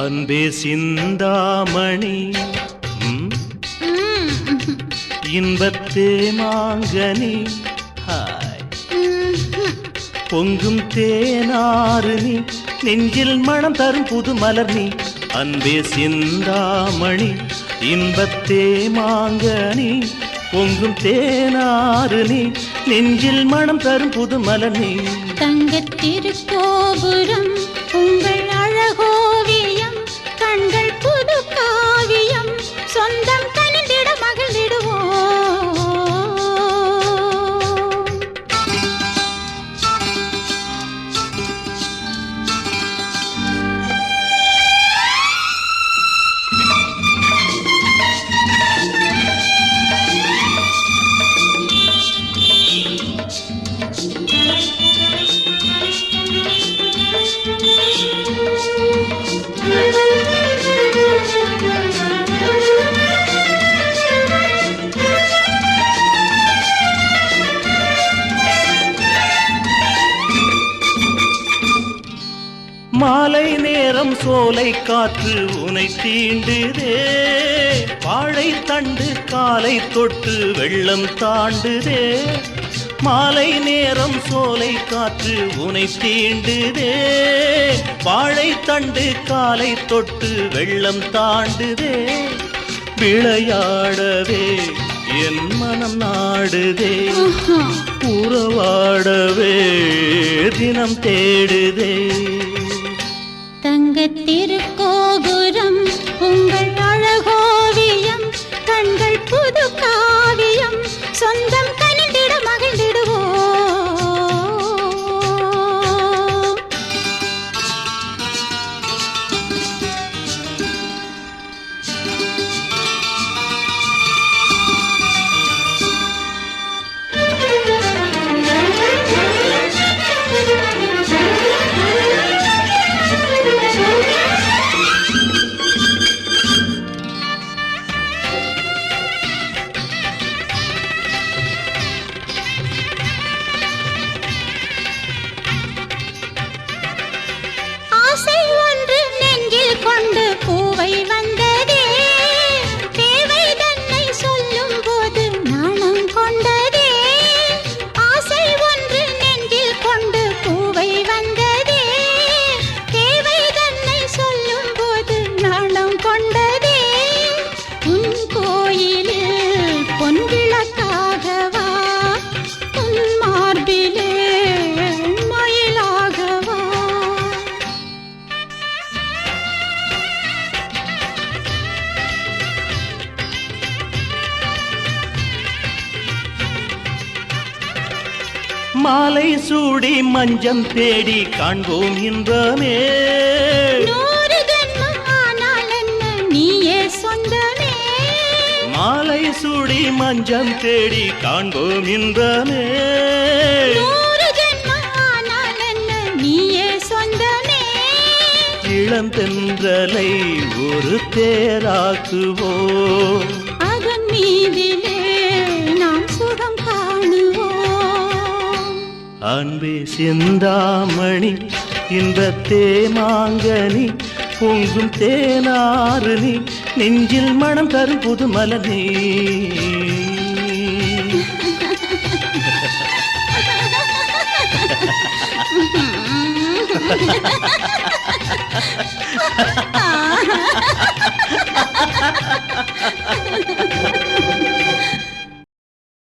அன்பே சிந்தாமணி இன்பத்தே மாங்கனி பொங்கும் தேனாறு நீ நெஞ்சில் மனம் தரும் புது மலர் நீ அன்பே சிந்தாமணி இன்பத்தே மாங்கனி பொங்கும் தேனாறு நீ நெஞ்சில் மனம் தரும் புது மலர் நீ தங்கத் திருக்கோபுரம் உங்கள் அழகோவியம் கண்கள் புது காவியம் சொந்தம் கனிந்திட மகிழ்ந்திடுவோம். மாலை நேரம் சோலை காற்று உனை தீண்டுதே வாழை தண்டு காலை தொட்டு வெள்ளம் தாண்டுதே மாலை நேரம் சோலை காற்று உனை தீண்டுதே வாழை தண்டு காலை தொட்டு வெள்ளம் தாண்டுதே விளையாடவே என் மனம் நாடுதே உறவாடவே தினம் தேடுதே தங்கத் திருக்கோபுரம் உங்கள் அழகோவியம் கண்கள் புது காவியம் சொந்தம் கனிந்திட மகிழ்ந்திடுவோம். ஆசை ஒன்று நெஞ்சில் கொண்டு பூவை வந்ததே தேவை தன்னை சொல்லும் போது நாணம் கொண்டதே ஆசை ஒன்று நெஞ்சில் கொண்டு பூவை வந்ததே தேவை தன்னை சொல்லும் போது நாணம் கொண்டதே உன் கோயிலில் பொன் விளக்காகவா உன் மார்பிலே மயிலாகவா மாலை சூடி மஞ்சம் தேடி காண்போம் இன்பமே நூறு ஜென்மம் ஆனால் என்ன நீயே சொந்தமே மாலை சூடி மஞ்சம் தேடி காண்போம் இன்பமே நூறு ஜென்மம் ஆனால் என்ன நீயே சொந்தமே இளந்தென்றலை ஒரு தேராக்குவோம் அதன் மீதிலே நாம் சுகம் காணுவோம். அன்பே சிந்தாமணி இன்பத்தே மாங்கனி பொங்கும் தேனாறு நீ நெஞ்சில் மனம் தரும் புது மலர் நீ Ha ha ha ha!